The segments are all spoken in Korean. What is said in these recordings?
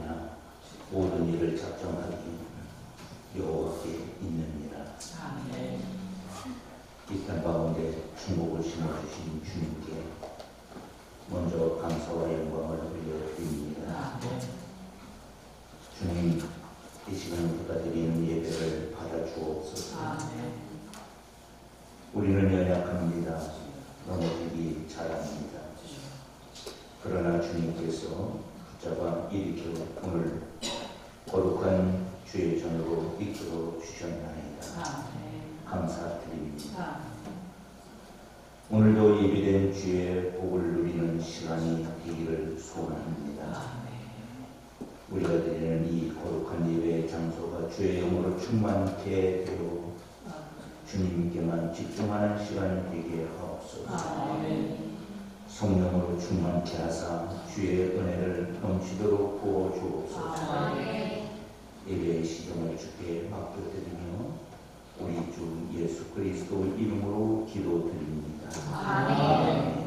아시느냐 모든 일을 작정하기 여호와께 있느니라. 이 땅 가운데 축복을 심어주신 주님께 먼저 감사와 영광을 올려드립니다. 주님, 이 시간을 받아들이는 예배를 받아주옵소서. 우리는 연약합니다. 넘어지기 잘합니다. 그러나 주님께서 붙잡아 일으켜 오늘 거룩한 주의 전으로 이끌어 주셨나이다. 감사드립니다. 오늘도 예비된 주의 복을 누리는 시간이 되기를 소원합니다. 우리가 드리는 이 거룩한 예배의 장소가 주의 영으로 충만케 되어 주님께만 집중하는 시간이 되게 하옵소서. 성령으로 충만케 하사 주의 은혜를 넘치도록 부어주옵소서. 예배의 시정을 주께 맡겨드리며 우리 주 예수 그리스도 이름으로 기도드립니다. 아멘.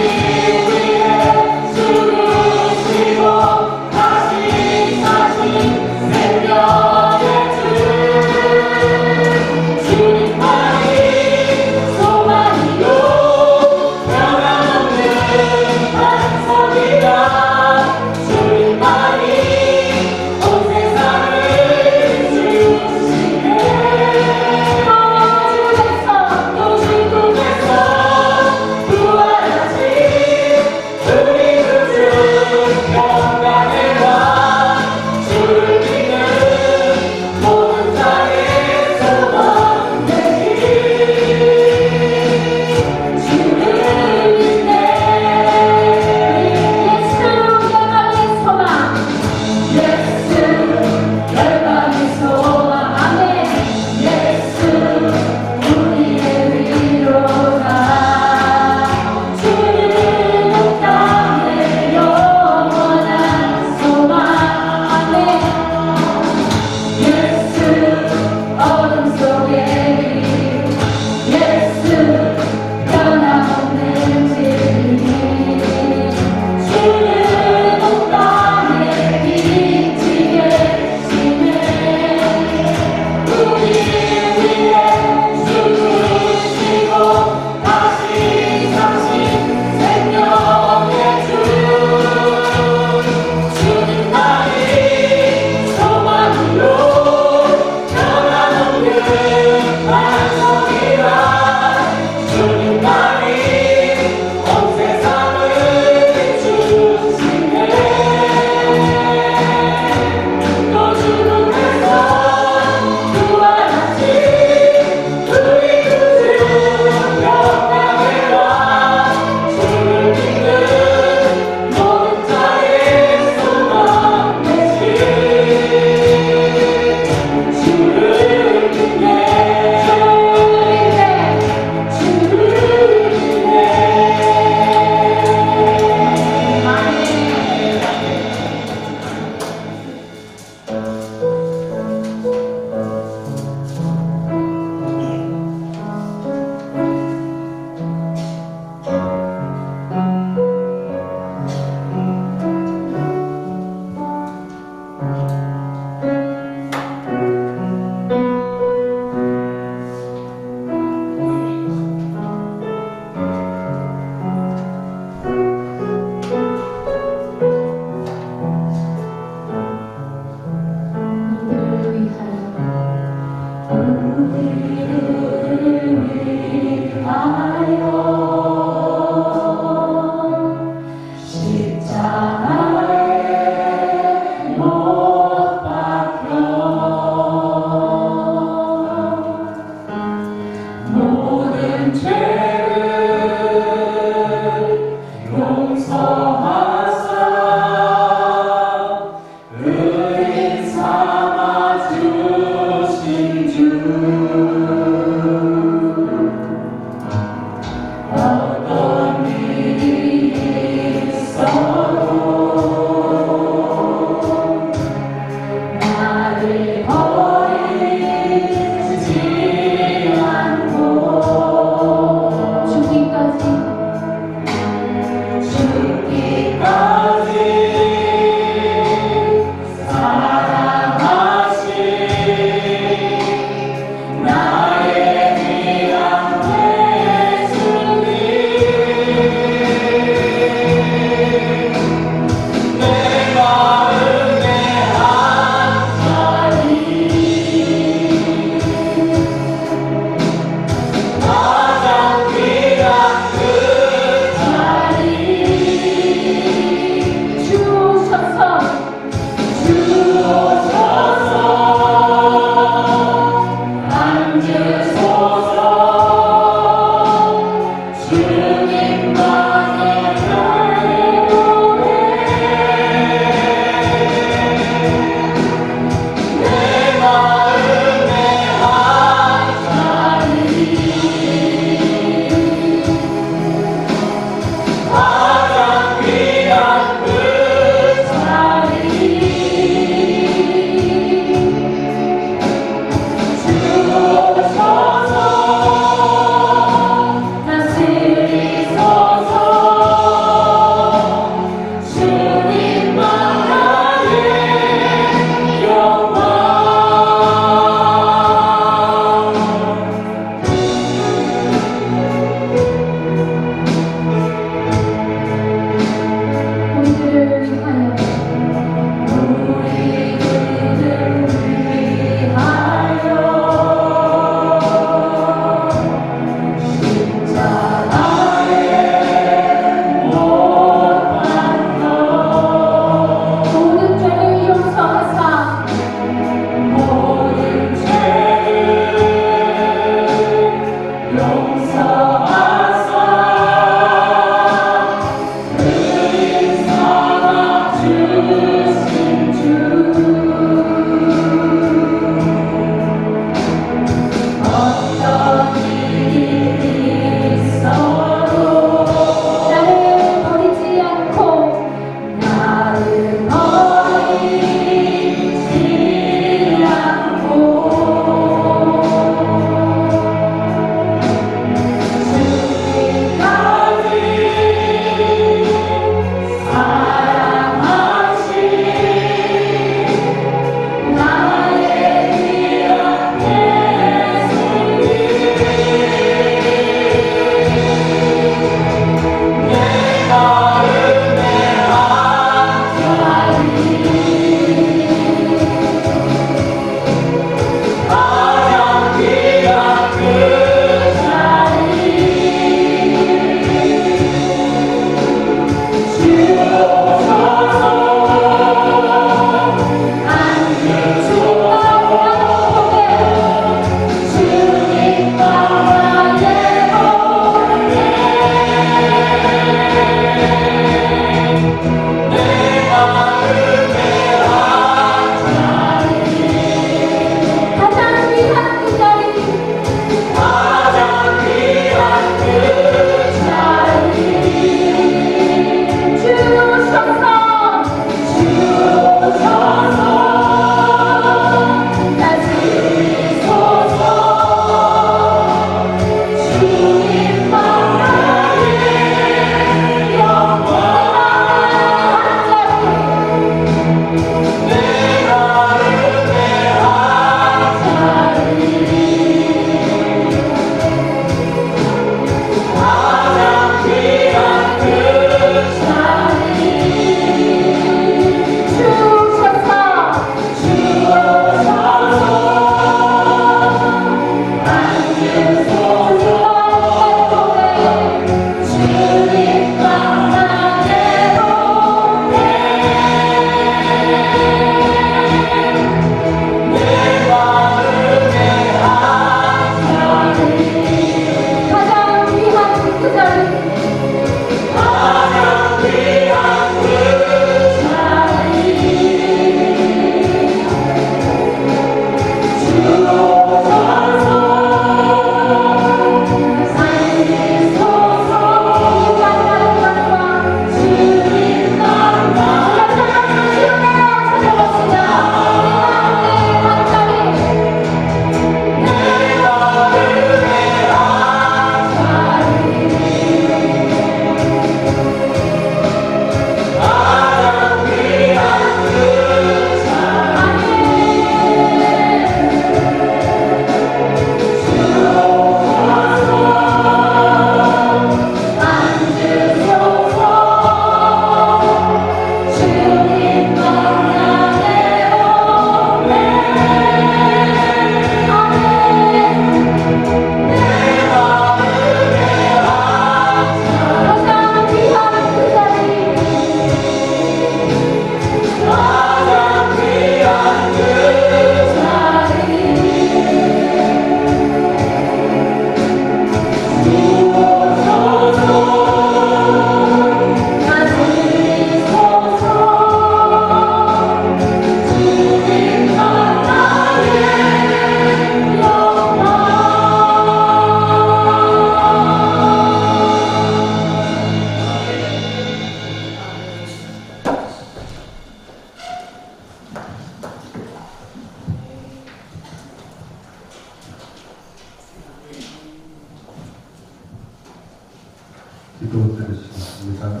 기도 드리시겠습니다.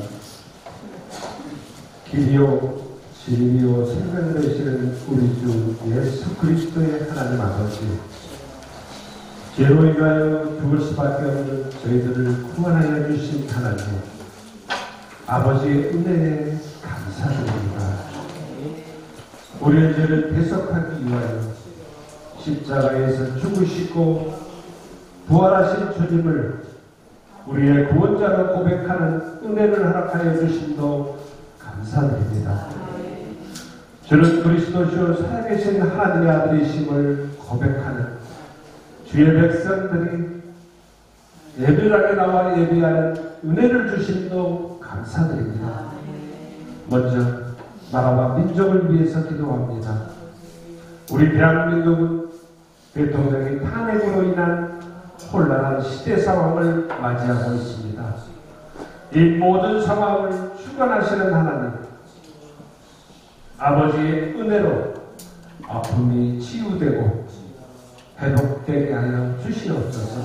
길이요 진리요 생명 되시는 우리 주 예수 그리스도의 하나님 아버지, 죄로 인하여 죽을 수밖에 없는 저희들을 구원하여 주신 하나님, 아버지의 은혜에 감사드립니다. 우리의 죄를 대속하기 위하여 십자가에서 죽으시고 부활하신 주님을 우리의 구원자로 고백하는 은혜를 허락하여 주심도 감사드립니다. 주는 그리스도시요 살아계신 하나님의 아들이심을 고백하는 주의 백성들이 예배하게 나와 예배하는 은혜를 주심도 감사드립니다. 먼저 나라와 민족을 위해서 기도합니다. 우리 대한민국은 대통령의 탄핵으로 인한 혼란한 시대 상황을 맞이하고 있습니다. 이 모든 상황을 주관하시는 하나님, 아버지의 은혜로 아픔이 치유되고 회복되게 하여 주시옵소서.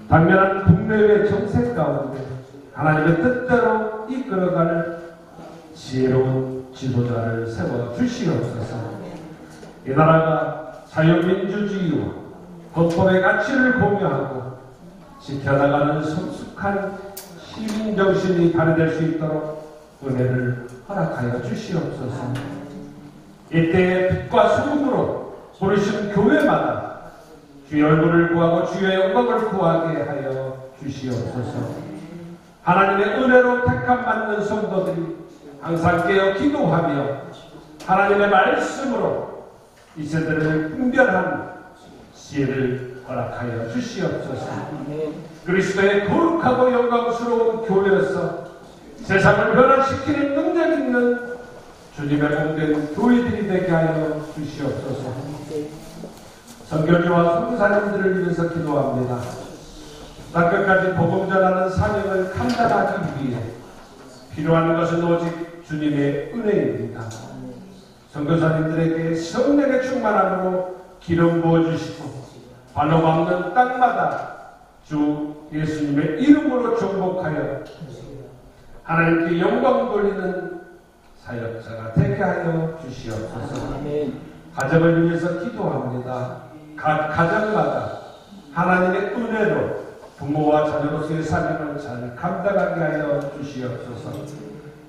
당면한 국내외 정세 가운데 하나님의 뜻대로 이끌어갈 지혜로운 지도자를 세워 주시옵소서. 이 나라가 자유민주주의와 헌법의 가치를 공유하고 지켜나가는 성숙한 시민정신이 발휘될 수 있도록 은혜를 허락하여 주시옵소서. 이때의 빛과 소금으로 부르신 교회마다 주의 얼굴을 구하고 주의 영광을 구하게 하여 주시옵소서. 하나님의 은혜로 택함받는 성도들이 항상 깨어 기도하며 하나님의 말씀으로 이 세대를 분별한 지혜를 허락하여 주시옵소서. 그리스도의 거룩하고 영광스러운 교회에서 세상을 변화시키는 능력 있는 주님의 몸된 교회들이 되게 하여 주시옵소서. 선교지와 선교사님들을 위해서 기도합니다. 땅끝까지 복음 전하는 사명을 감당하기 위해 필요한 것은 오직 주님의 은혜입니다. 선교사님들에게 성령의 충만함으로 기름 부어주시고 발로 밟는 땅마다 주 예수님의 이름으로 정복하여 하나님께 영광 돌리는 사역자가 되게 하여 주시옵소서. 가정을 위해서 기도합니다. 각 가정마다 하나님의 은혜로 부모와 자녀로서의 사명을 잘 감당하게 하여 주시옵소서.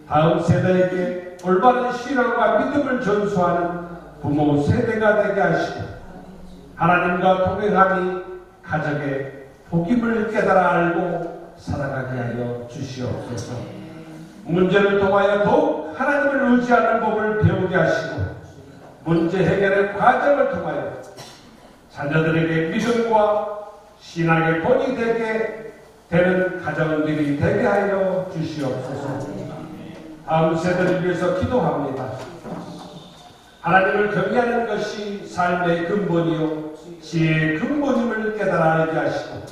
다음 세대에게 올바른 신앙과 믿음을 전수하는 부모 세대가 되게 하시고 하나님과 동행함이 가정의 복임을 깨달아 알고 살아가게 하여 주시옵소서. 문제를 통하여 더욱 하나님을 의지하는 법을 배우게 하시고 문제 해결의 과정을 통하여 자녀들에게 믿음과 신앙의 본이 되게 되는 가정들이 되게 하여 주시옵소서. 다음 세대를 위해서 기도합니다. 하나님을 경외하는 것이 삶의 근본이요 지혜의 근본임을 깨달아 알게 하시고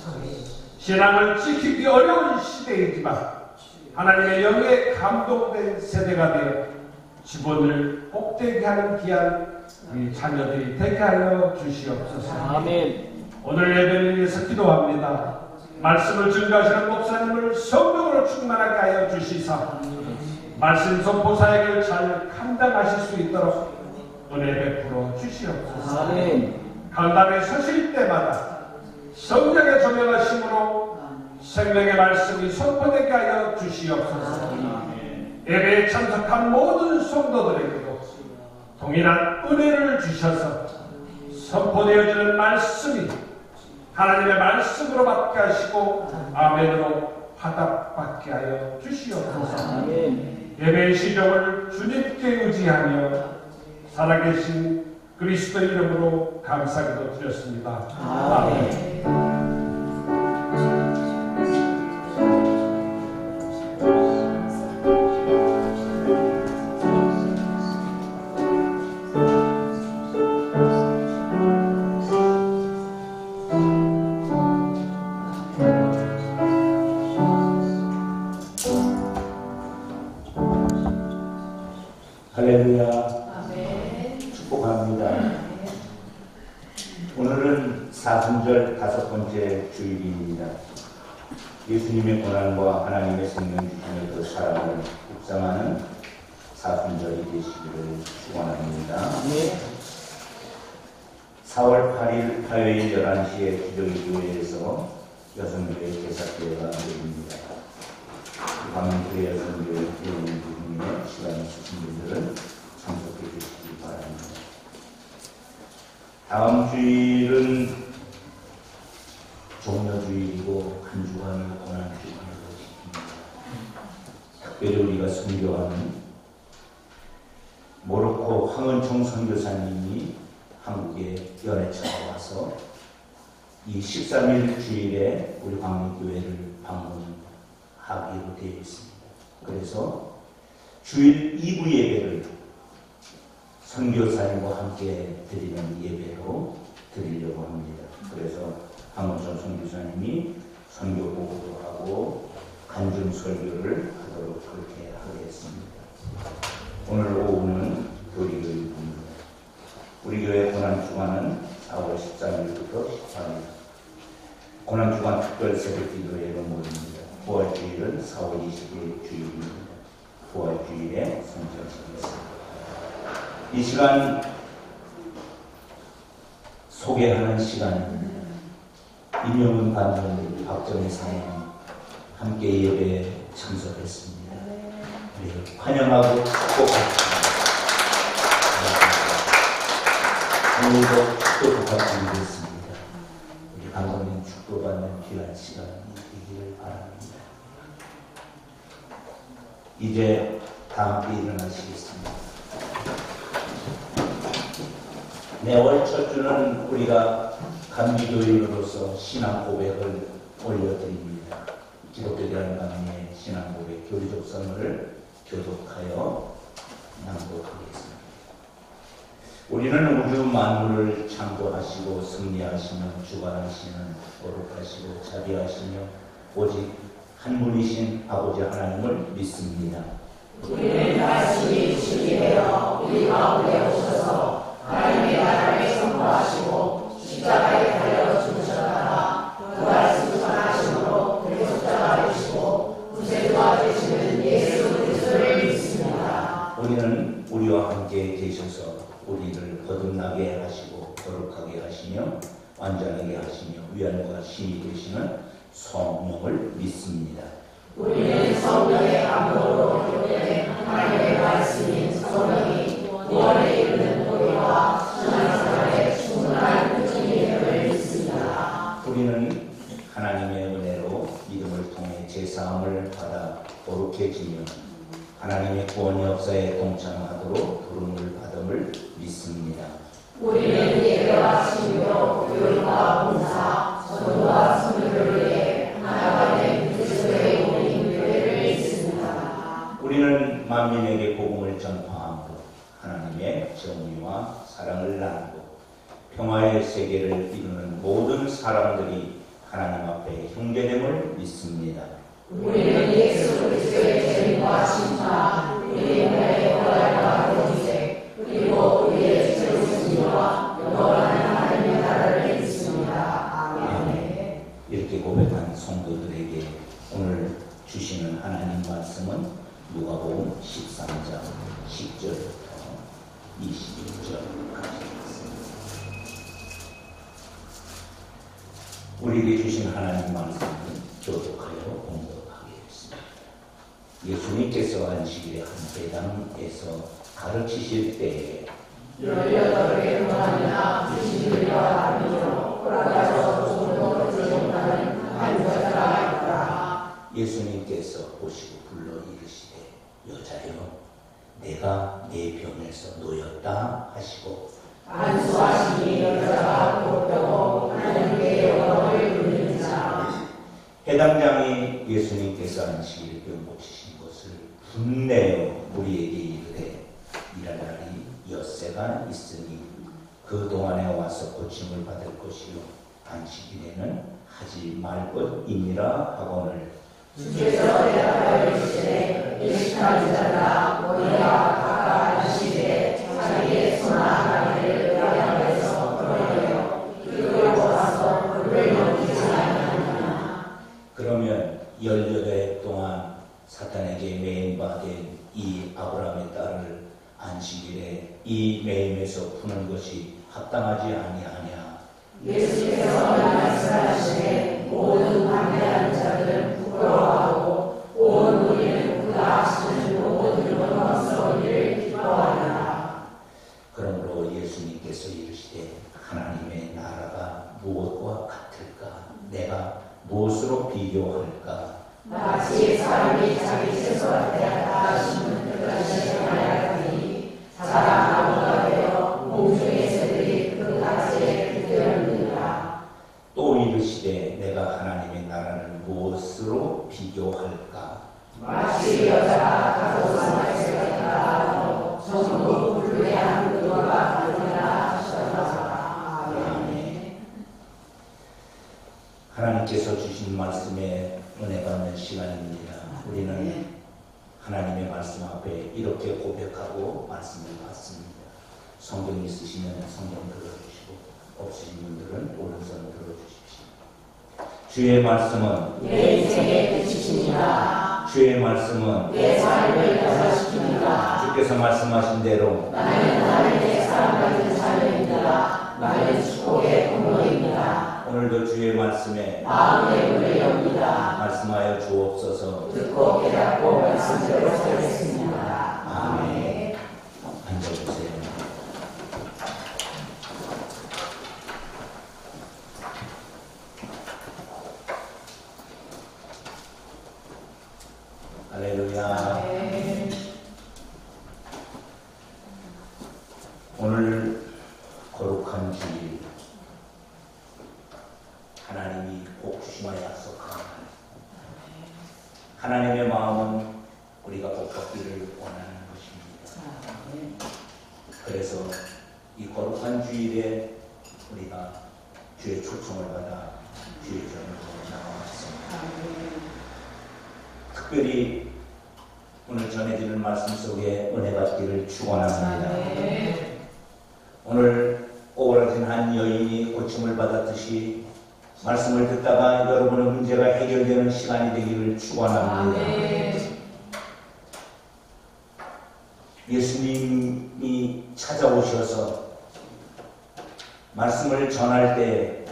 신앙을 지키기 어려운 시대이지만 하나님의 영에 감동된 세대가 되어 직원을 복되게 하는 귀한 우리 자녀들이 되게 하여 주시옵소서. 아멘. 오늘 예배를 위해서 기도합니다. 말씀을 증거하시는 목사님을 성령으로 충만하게 하여 주시사 말씀 선포 사역을 잘 감당하실 수 있도록 은혜 베풀어 주시옵소서. 아멘. 강단에 서실 때마다 성령의 조명하심으로 생명의 말씀이 선포되게 하여 주시옵소서. 예배에 참석한 모든 성도들에게도 동일한 은혜를 주셔서 선포되어지는 말씀이 하나님의 말씀으로 받게 하시고 아멘으로 화답받게 하여 주시옵소서. 예배의 시정을 주님께 의지하며 살아계신 그리스도 이름으로 감사기도 드렸습니다. 아멘. 할렐루야. 축복합니다. 오늘은 사순절 5번째 주일입니다. 예수님의 고난과 하나님의 생명 주심의 그 사랑을 묵상하는 사순절이 되시기를 축원합니다. 4월 8일 화요일 11시에 기저귀 교회에서 여성교회 제사교회가 열립니다. 광주의 여성교회 회원 부분에 시간이 있으신 분들은 참석해 주시기 바랍니다. 다음 주일은 종려주일이고 한 주간을 고난 주간으로 지킵니다. 특별히 우리가 선교하는 모로코 황은총 선교사님이 한국에 연애처가 와서 이 13일 주일에 우리 광명교회를 방문하기로 되어 있습니다. 그래서 주일 2부 예배를 선교사님과 함께 드리는 예배로 드리려고 합니다. 그래서 황은총 선교사님이 선교 보고도 하고 간증 설교를 하도록 그렇게 하겠습니다. 오늘 오후는 교리교육입니다. 우리 교회 고난주간은 4월 13일부터 14일 고난주간 특별 새벽 기도회로 모입니다. 부활주일은 4월 20일 주일입니다. 부활주일에 성전식이었습니다. 이 시간 소개하는 시간입니다. 임영훈 반장님, 박정희 사님 함께 예배에 참석했습니다. 우리 환영하고 축복합니다. 오늘도 축도 부탁드리겠습니다. 우리 감독님 축도받는 귀한 시간이 되기를 바랍니다. 이제 다 함께 일어나시겠습니다. 매월 첫 주는 우리가 감기교인으로서 신앙 고백을 올려드립니다. 기독교라는 강의의 신앙 고백 교리적 선물을 교독하여 낭독하겠습니다. 우리는 우주 만물을 창조하시고 승리하시며 주관하시는 거룩하시고 자비하시며 오직 한 분이신 아버지 하나님을 믿습니다. 우리는 말씀이 주님이여 우리 가운데 오셔서 하나님의 나라를 선포하시고 십자가에 달려 죽으셨다가 부활 승천하심으로 그리스도가 되시고 구세주가 되시는 예수 그리스도를 믿습니다. 우리는 우리와 함께 계셔서 우리를 거듭나게 하시고 거룩하게 하시며 완전하게 하시며 위안과 힘이 되시는 성령을 믿습니다. 우리는 성령의 감동으로 교회된 하나님의 말씀인 성령이 구원에 이르는 도리와 신앙생활에 충분한 끈질임을 믿습니다. 우리는 하나님의 은혜로 믿음을 통해 제사함을 받아 거룩해지며 하나님의 구원 역사에 동참하도록 부름을 받음을 믿습니다. 우리는 예배와 신교, 교육과 봉사, 전도와 선교를 위해 하나가 된 그리스도의 몸인 교회를 믿습니다. 우리는 만민에게 복음을 전파하고 하나님의 정의와 사랑을 나누고 평화의 세계를 이루는 모든 사람들이 하나님 앞에 형제됨을 믿습니다. 우리는 예수 그리스도의 재림과 심판, 우리의 몸의 부활과 공생, 그리고 우리의 죄의심과 영원한 하나님의 나라를 믿습니다. 아멘. 이렇게 고백한 성도들에게 오늘 주시는 하나님 말씀은 누가복음 13장 10절부터 21절까지 있습니다. 우리에게 주신 하나님 말씀은 교독하여 공독하겠습니다. 예수님께서 안식일에 한 회당에서 가르치실 때에 18개 동안이나 90일과 나누어 돌아가서 종로 제공하는 한 여자가 있더라. 예수님께서 보시고 불러 이르시되 여자여 내가 네 병에서 놓였다 하시고 안수하시니 여자가 곧더고 하나님께 영광을 돌리는 자. 해당장이 예수님께서 안식일에 병 고치신 것을 분내어 우리에게 이르되 일할 날이 엿새가 있으니 그 동안에 와서 고침을 받을 것이요 안식일에는 하지 말 것이니라 하거늘 주께서 대답하여 이르시되 일식하는 자가 너희가 각각 안식일에 자기의 소나 가리를 요양에서 끌어내어 그걸 모아서 그를 먹이지 아니하느냐. 그러면 집에서 푸는 것이 합당하지 아니하냐. 예수께서 말씀하시되 모든 방해하는 자들은 부끄러워하고 온 우리는 그가 하시는 모든 영광스러운 일을 기뻐하리라. 그러므로 예수님께서 이르시되 하나님의 나라가 무엇과 같을까? 내가 무엇으로 비교할까? 마치 사람이 자기 채소를 빼앗아 심는 그릇이 하나니 자라나무가 되어 공중의 새들이 그 가지에 붙들리니라. 또 이르시되 내가 하나님의 나라를 무엇으로 비교할까? 마치 여자가 가로상을 세웠다 전부 불쾌한 그들과 같으리라 하셨다. 아멘. 하나님께서 주신 말씀에 은혜 받는 시간입니다. 우리는 하나님의 말씀 앞에 이렇게 고백하고 말씀을 받습니다. 성경 있으시면 성경 들어주시고 없으신 분들은 오른손 들어주십시오. 주의 말씀은 내 인생의 빛이십니다. 주의 말씀은 내 삶을 변화시킵니다. 주께서 말씀하신 대로 나는 하나님의 사랑 같은 삶입니다. 나는 축복의 공로입니다. 오늘도 주의 말씀에 마음의 문을 엽니다. 말씀하여 주옵소서. 듣고 깨닫고 말씀대로 살겠습니다. 아멘. 앉아보세요. 할렐루야. 아멘. 오늘 거룩한 주일, 하나님이 복 주시마 약속한 하나님의 마음은 우리가 복 받기를 원하는 것입니다. 그래서 이 거룩한 주일에 우리가 주의 초청을 받아 주의 전으로 나아왔습니다. 특별히 오늘 전해드리는 말씀 속에 은혜 받기를 축원합니다. 오늘 오라진 한 여인이 고침을 받았듯이 말씀을 듣다가 여러분의 문제가 해결되는 시간이 되기를 축원합니다. 예수님이 찾아오셔서 말씀을 전할 때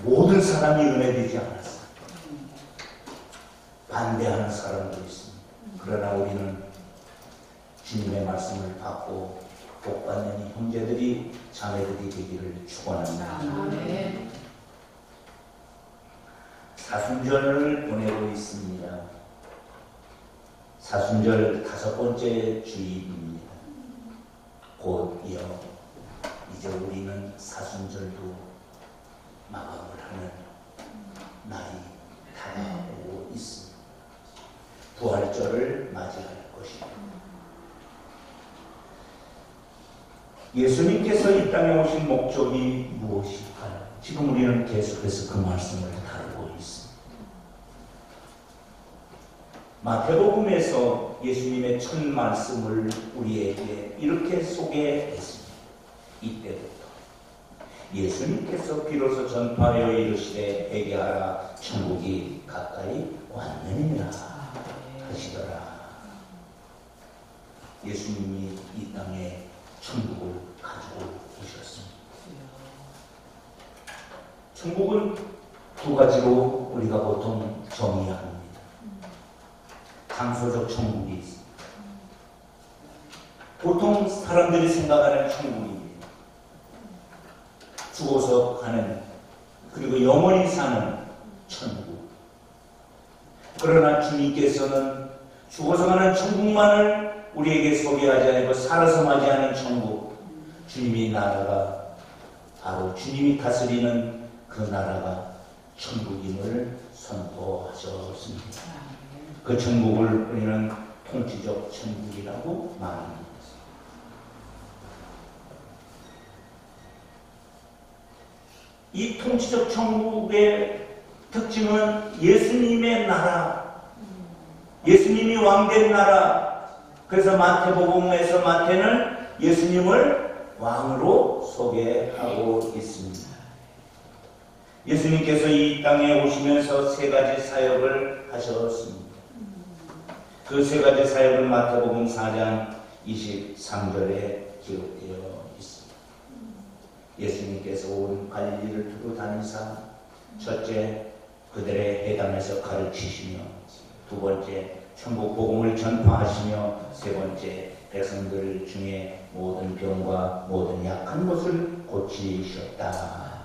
모든 사람이 은혜되지 않았어요. 반대하는 사람도 있습니다. 그러나 우리는 주님의 말씀을 받고 복받는 이 형제들이 자매들이 되기를 축원합니다. 사순절을 보내고 있습니다. 사순절 5번째 주일입니다. 곧 이어 이제 우리는 사순절도 마감을 하는 날이 다가오고 있습니다. 부활절을 맞이할 것입니다. 예수님께서 이 땅에 오신 목적이 무엇일까요? 지금 우리는 계속해서 그 말씀을 다루고 있습니다. 마태복음에서 예수님의 첫 말씀을 우리에게 이렇게 소개했습니다. 이때부터 예수님께서 비로소 전파하여 이르시되 회개하라 천국이 가까이 왔느니라 하시더라. 예수님이 이 땅에 천국을 가지고 오셨습니다. 천국은 두 가지로 우리가 보통 정의합니다. 장소적 천국이 있습니다. 보통 사람들이 생각하는 천국입니다. 죽어서 가는, 그리고 영원히 사는 천국. 그러나 주님께서는 죽어서 가는 천국만을 우리에게 소개하지 않고 살아서 맞이하는 천국, 주님의 나라가 바로 주님이 다스리는 그 나라가 천국임을 선포하셨습니다. 그 천국을 우리는 통치적 천국이라고 말합니다. 이 통치적 천국의 특징은 예수님의 나라, 예수님이 왕된 나라. 그래서 마태복음에서 마태는 예수님을 왕으로 소개하고 있습니다. 예수님께서 이 땅에 오시면서 세 가지 사역을 하셨습니다. 그 세 가지 사역은 마태복음 4장 23절에 기록되어 있습니다. 예수님께서 온 갈릴리를 두루 다니사 첫째 그들의 회당에서 가르치시며 두 번째 천국 복음을 전파하시며 세 번째 백성들 중에 모든 병과 모든 약한 것을 고치셨다.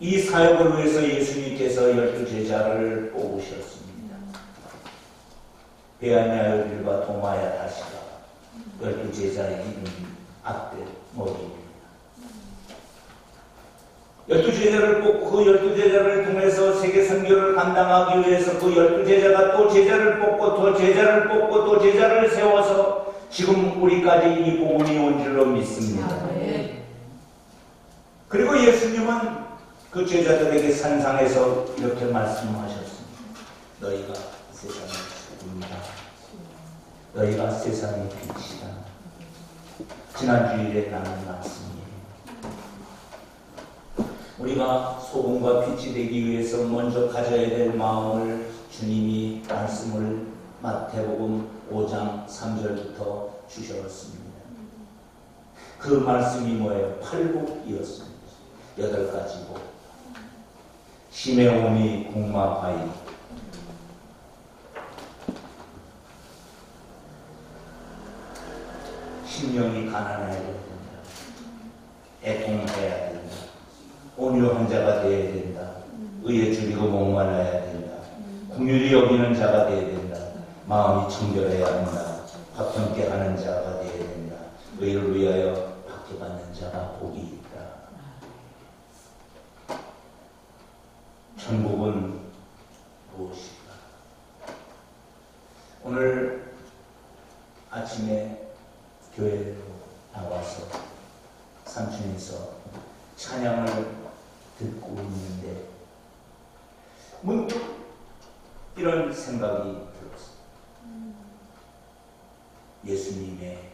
이 사역을 위해서 예수님께서 12제자를 뽑으셨습니다. 베아냐일과 도마야 다시가 12제자의 이름 앞에 머리입니다. 12제자를 뽑고 그 12제자를 통해서 세계 선교를 감당하기 위해서 그 12제자가 또 제자를 뽑고 또 제자를 뽑고 또 제자를 세워서 지금 우리까지 이 복음이 온 줄로 믿습니다. 그리고 예수님은 그 제자들에게 산상에서 이렇게 말씀하셨습니다. 너희가 세상의 소금이다. 너희가 세상의 빛이다. 지난 주일에 나눈 말씀이에요. 우리가 소금과 빛이 되기 위해서 먼저 가져야 될 마음을 주님이 말씀을 마태복음 5장 3절부터 주셨습니다. 그 말씀이 뭐예요? 팔복이었습니다. 8가지 복. 시메온이 공마바이, 심령이 가난해야 된다. 애통해야 된다. 온유한 자가 되어야 된다. 의에 줄이고 목말라야 된다. 긍휼히 여기는 자가 되어야 된다. 마음이 청결해야 한다. 화평케 하는 자가 되어야 된다. 의를 위하여 박해받는 자가 복이 있다. 천국은 무엇일까? 오늘 아침에 교회로 나와서 삼층에서 찬양을 듣고 있는데 문득 이런 생각이 들었어요. 예수님의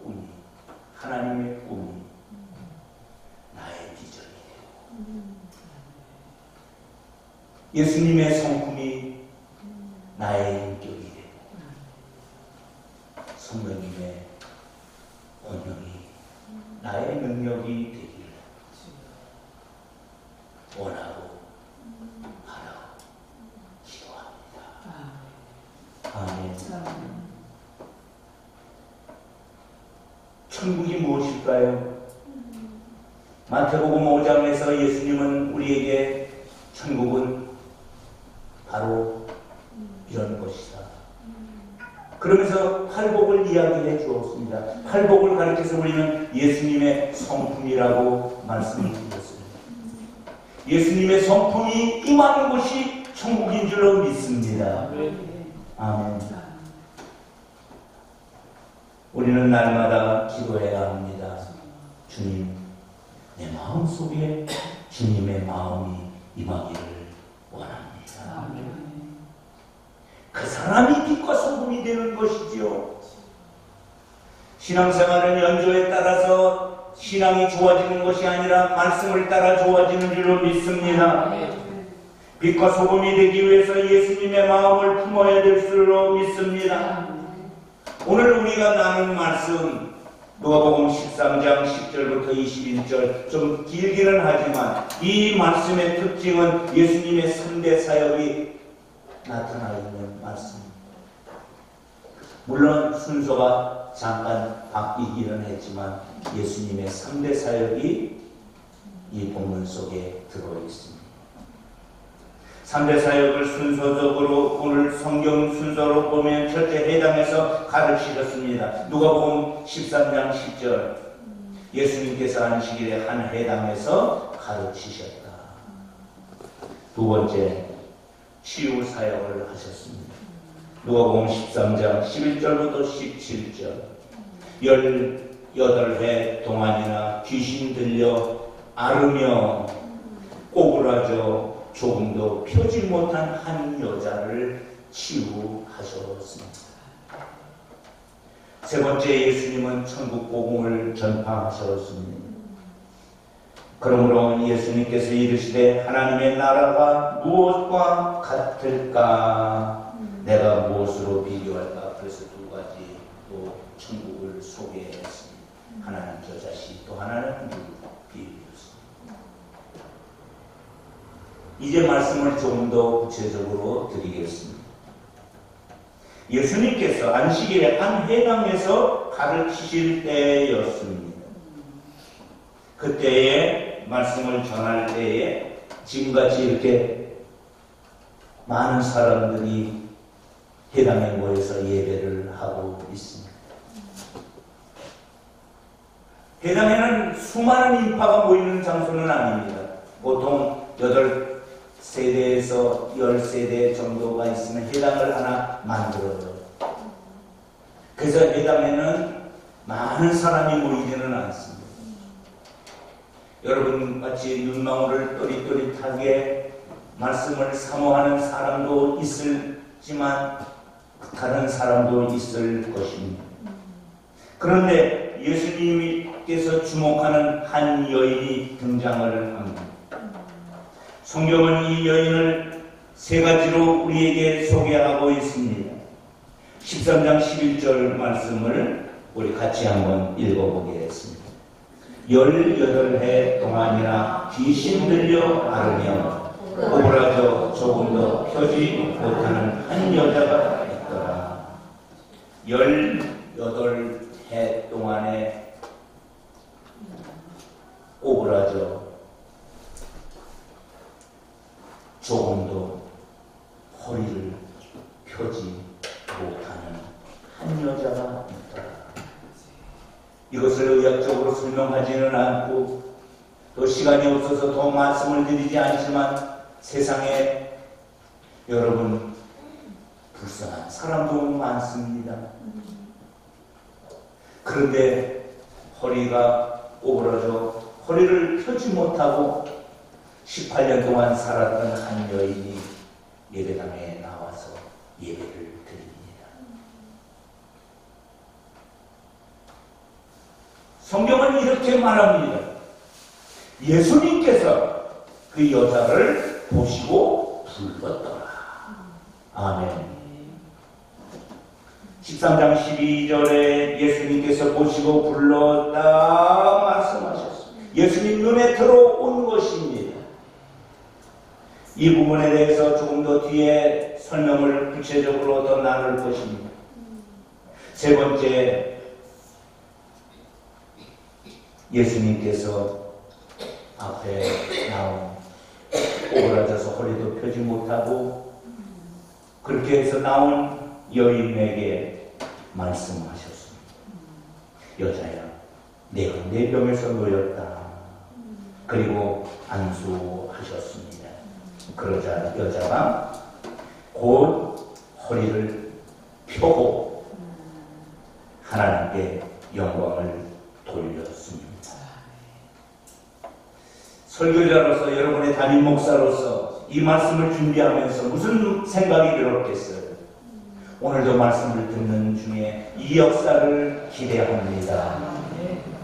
꿈이, 하나님의 꿈이 나의 비전이에요. 예수님의 성품이 나의 인격이에요. 성령님의 권능이 나의 능력이 되기를 원하고 바라고 기도합니다. 아멘. 천국이 무엇일까요? 마태복음 5장에서 예수님은 우리에게 천국은 바로 이런 것이다. 그러면서 팔복을 이야기해 주었습니다. 팔복을 가르쳐서 우리는 예수님의 성품이라고 말씀을 드렸습니다. 예수님의 성품이 임하는 곳이 천국인 줄로 믿습니다. 아멘. 우리는 날마다 기도해야 합니다. 주님, 내 마음 속에 주님의 마음이 임하기를 원합니다. 그 사람이 빛과 소금이 되는 것이지요. 신앙생활은 연조에 따라서 신앙이 좋아지는 것이 아니라 말씀을 따라 좋아지는 줄로 믿습니다. 빛과 소금이 되기 위해서 예수님의 마음을 품어야 될 줄로 믿습니다. 오늘 우리가 나눈 말씀 누가복음 13장 10절부터 21절 좀 길기는 하지만 이 말씀의 특징은 예수님의 3대 사역이 나타나 있는 말씀입니다. 물론 순서가 잠깐 바뀌기는 했지만 예수님의 3대 사역이 이 본문 속에 들어있습니다. 3대 사역을 순서적으로 오늘 성경 순서로 보면 첫째 회당에서 가르치셨습니다. 누가복음 13장 10절 예수님께서 안식일에 한 회당에서 가르치셨다. 두 번째 치유 사역을 하셨습니다. 누가복음 13장 11절부터 17절 18회 동안이나 귀신 들려 앓으며 꼬부라져 조금도 펴지 못한 한 여자를 치유하셨습니다. 세 번째 예수님은 천국 복음을 전파하셨습니다. 그러므로 예수님께서 이르시되 하나님의 나라가 무엇과 같을까? 내가 무엇으로 비교할까? 그래서 두 가지 또 천국을 소개했습니다. 하나는 겨자씨, 또 하나는 비유였습니다. 이제 말씀을 조금 더 구체적으로 드리겠습니다. 예수님께서 안식일에 한 회당에서 가르치실 때였습니다. 그때에 말씀을 전할 때에 지금같이 이렇게 많은 사람들이 회당에 모여서 예배를 하고 있습니다. 회당에는 수많은 인파가 모이는 장소는 아닙니다. 보통 8세대에서 10세대 정도가 있으면 회당을 하나 만들어요. 그래서 회당에는 많은 사람이 모이지는 않습니다. 여러분 같이 눈망울을 또릿또릿하게 말씀을 사모하는 사람도 있을지만 다른 사람도 있을 것입니다. 그런데 예수님께서 주목하는 한 여인이 등장을 합니다. 성경은 이 여인을 세 가지로 우리에게 소개하고 있습니다. 13장 11절 말씀을 우리 같이 한번 읽어보겠습니다. 18해 동안이나 귀신 들려 앓으며 오그라져 조금 더 펴지 못하는 한 여자가 있더라. 18해 동안에 오그라져 조금도 허리를 펴지 못하는 한 여자가 있더라. 이것을 의학적으로 설명하지는 않고 또 시간이 없어서 더 말씀을 드리지 않지만 세상에 여러분 불쌍한 사람도 많습니다. 그런데 허리가 오그라져 허리를 펴지 못하고 18년 동안 살았던 한 여인이 예배당에 나와서 예배를 드립니다. 성경은 이렇게 말합니다. 예수님께서 그 여자를 보시고 불렀더라. 아멘. 13장 12절에 예수님께서 보시고 불렀다 말씀하셨습니다. 예수님 눈에 들어온 것입니다. 이 부분에 대해서 조금 더 뒤에 설명을 구체적으로 더 나눌 것입니다. 세 번째, 예수님께서 앞에 나온 오그라져서 허리도 펴지 못하고 그렇게 해서 나온 여인에게 말씀하셨습니다. 여자야, 내가 내 병에서 놓였다. 그리고 안수하셨습니다. 그러자 여자가 곧 허리를 펴고 하나님께 영광을 돌렸습니다. 설교자로서 여러분의 담임 목사로서 이 말씀을 준비하면서 무슨 생각이 들었겠어요? 오늘도 말씀을 듣는 중에 이 역사를 기대합니다.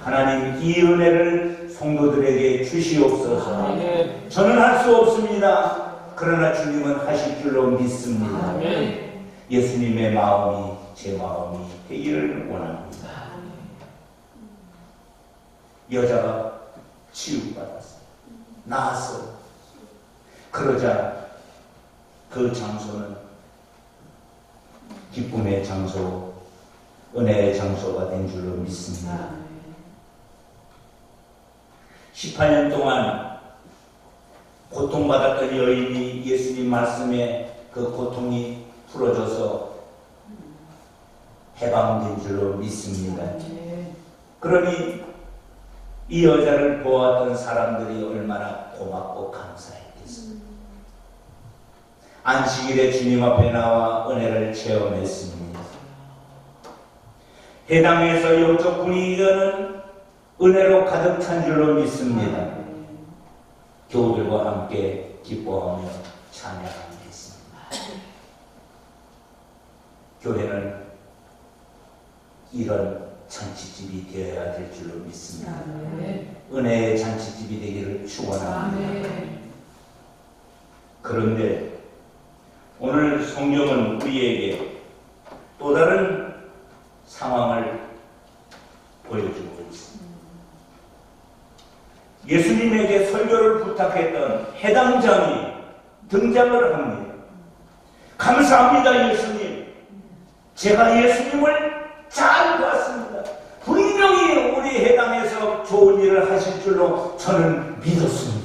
하나님 이 은혜를 성도들에게 주시옵소서. 저는 할 수 없습니다. 그러나 주님은 하실 줄로 믿습니다. 예수님의 마음이 제 마음이 되기를 원합니다. 여자가 치유받았어요. 나았어요. 그러자 그 장소는 기쁨의 장소, 은혜의 장소가 된 줄로 믿습니다. 18년 동안 고통받았던 여인이 예수님 말씀에 그 고통이 풀어져서 해방된 줄로 믿습니다. 그러니 이 여자를 보았던 사람들이 얼마나 고맙고 감사했겠어요. 안식일에 주님 앞에 나와 은혜를 체험했습니다. 해당에서 영적 분위기는 은혜로 가득 찬 줄로 믿습니다. 교우들과 함께 기뻐하며 찬양하겠습니다. 교회는 이런 잔치집이 되어야 될 줄로 믿습니다. 은혜의 잔치집이 되기를 축원합니다. 그런데 오늘 성경은 우리에게 또 다른 상황을 보여주고 있습니다. 예수님에게 설교를 부탁했던 해당장이 등장을 합니다. 감사합니다, 예수님. 제가 예수님을 잘 봤습니다. 분명히 우리 해당에서 좋은 일을 하실 줄로 저는 믿었습니다.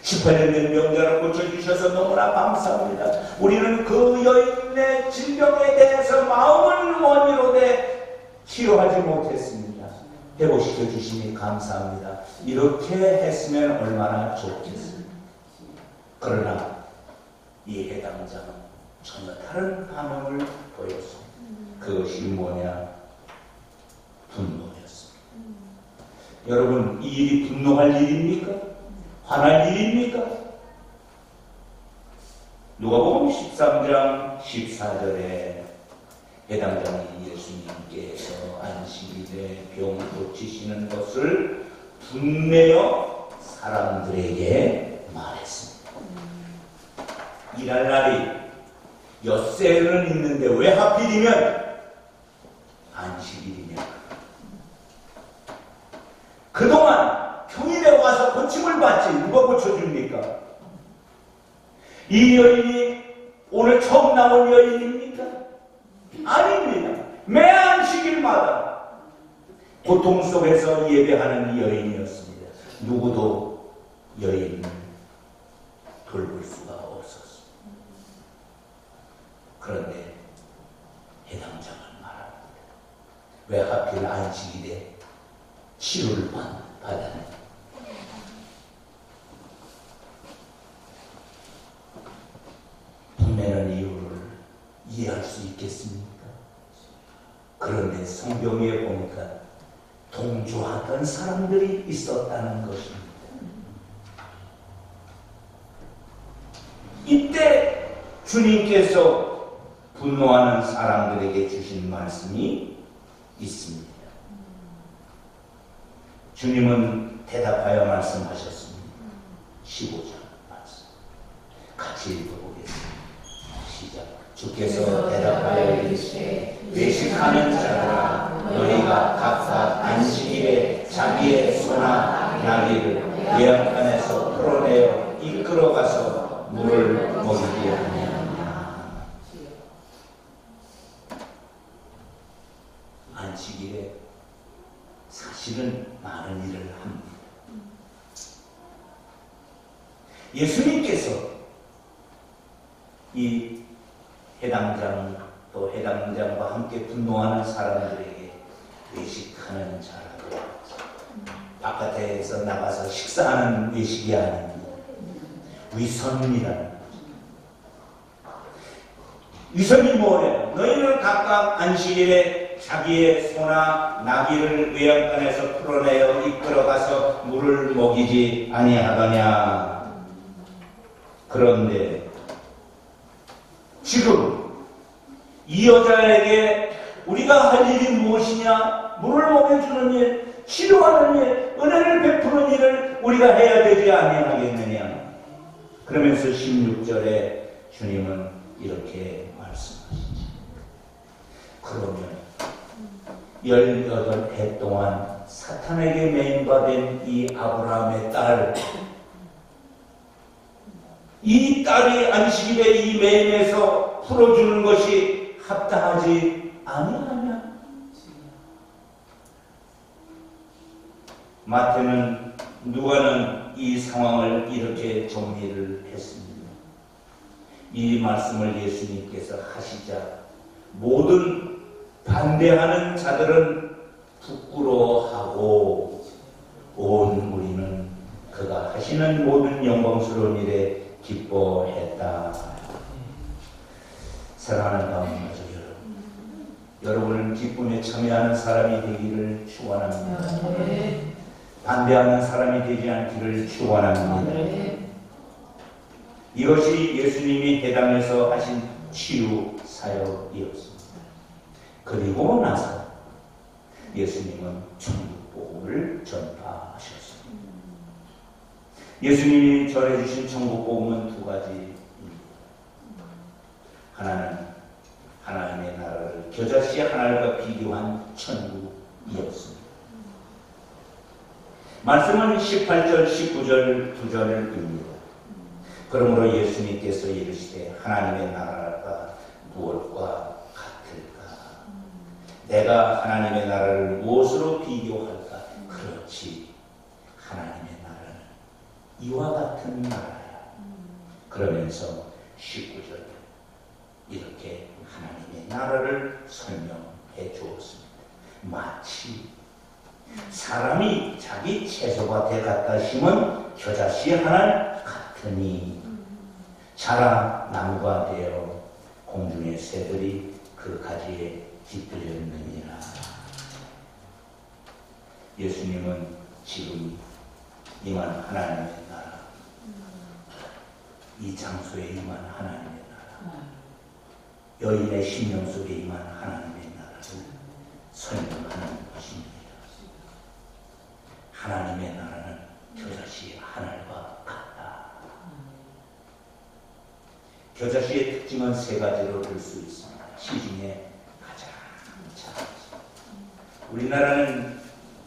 18년 된 명자를 고쳐주셔서 너무나 감사합니다. 우리는 그 여인의 질병에 대해서 마음은 원이로되 치료하지 못했습니다. 회복시켜 주시니 감사합니다. 이렇게 했으면 얼마나 좋겠습니까? 그러나 이 해당자는 전혀 다른 반응을 보였습니다. 그것이 뭐냐? 분노였습니다. 여러분, 이 일이 분노할 일입니까? 화날 일입니까? 누가복음 13장 14절에 해당장이 예수님께서 안식일에 병 고치시는 것을 분내어 사람들에게 말했습니다. 일할 날이 엿새는 있는데 왜 하필이면 안식일이냐? 그동안 평일에 와서 고침을 받지 누가 고쳐줍니까? 이 여인이 오늘 처음 나온 여인입니까? 아닙니다. 매 안식일마다 고통 속에서 예배하는 여인이었습니다. 누구도 여인을 돌볼 수가 없었습니다. 그런데 해당장은 말합니다. 왜 하필 안식일에 치료를 받았는지. 분매는 이유를 이해할 수 있겠습니까? 그런데 성경에 보니까 동조하던 사람들이 있었다는 것입니다. 이때 주님께서 분노하는 사람들에게 주신 말씀이 있습니다. 주님은 대답하여 말씀하셨습니다. 15절 말씀 같이 읽어보겠습니다. 시작. 주께서 대답하여 이르시되 외식하는 자들아 너희가 각각 안식일에 자기의 소나 나귀를 외양간에서 풀어내어 이끌어가서 물을 먹이게 하느냐. 안식일에 사실은 많은 일을 합니다. 예수님께서 이 해당장 또 해당장과 함께 분노하는 사람들에게 외식하는 자라고 바깥에서 나가서 식사하는 외식이 아닙니다. 위선이라는 거죠. 위선이 뭐예요? 너희는 각각 안식일에 자기의 소나 나귀를 외양간에서 풀어내어 이끌어가서 물을 먹이지 아니하더냐. 그런데 지금 이 여자에게 우리가 할 일이 무엇이냐? 물을 먹여주는 일, 치료하는 일, 은혜를 베푸는 일을 우리가 해야 되지 아니하겠느냐. 그러면서 16절에 주님은 이렇게 말씀하시죠. 그러면 18해 동안 사탄에게 매인받은 이 아브라함의 딸, 이 딸이 안식일에 이 매임에서 풀어주는 것이 합당하지 아니하냐? 마태는 누가는 이 상황을 이렇게 정리를 했습니다. 이 말씀을 예수님께서 하시자 모든 반대하는 자들은 부끄러워하고 온 무리는 그가 하시는 모든 영광스러운 일에 기뻐했다. 사랑하는 가운데 여러분은 기쁨에 참여하는 사람이 되기를 축원합니다. 반대하는 사람이 되지 않기를 축원합니다. 이것이 예수님이 해당해서 하신 치유 사역이었습니다. 그리고 나서 예수님은 천국 복음을 전파하셨습니다. 예수님이 전해주신 천국 복음은 두 가지입니다. 하나는 하나님의 나라를 겨자씨 하나가 비교한 천국이었습니다. 말씀은 18절, 19절, 9절입니다. 그러므로 예수님께서 이르시되 하나님의 나라가 무엇과 같을까? 내가 하나님의 나라를 무엇으로 비교할까? 그렇지. 하나님의 나라는 이와 같은 나라야. 그러면서 19절 이렇게 하나님의 나라를 설명해 주었습니다. 마치 사람이 자기 채소가 돼갔다 심은 겨자씨 하나 같으니 자라 나무가 되어 공중의 새들이 그 가지에 깃들였느니라. 예수님은 지금 임한 하나님의 나라, 이 장소에 임한 하나님의 나라, 여인의 심령 속에 임한 하나님의 나라를 설명하는 것입니다. 하나님의 나라는 겨자씨 하늘과 같다. 겨자씨의 특징은 세 가지로 볼 수 있습니다. 시중에 가장 작은. 우리나라는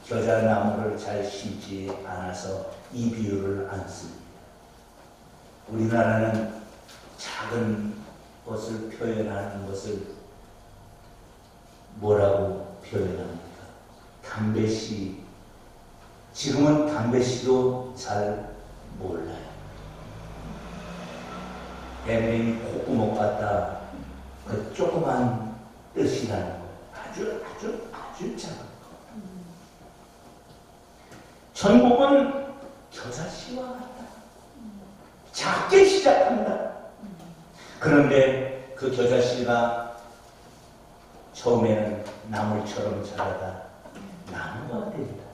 겨자나무를 잘 심지 않아서 이 비유를 안 씁니다. 우리나라는 작은 것을 표현하는 것을 뭐라고 표현합니까? 담배씨. 지금은 담배씨도 잘 몰라요. 뱀뱀이 콧구멍 같다. 그 조그만 뜻이라는 거. 아주 작은 거. 전복은 겨자씨와 같다. 작게 시작한다. 그런데 그 겨자씨가 처음에는 나물처럼 자라다 나무가 된다.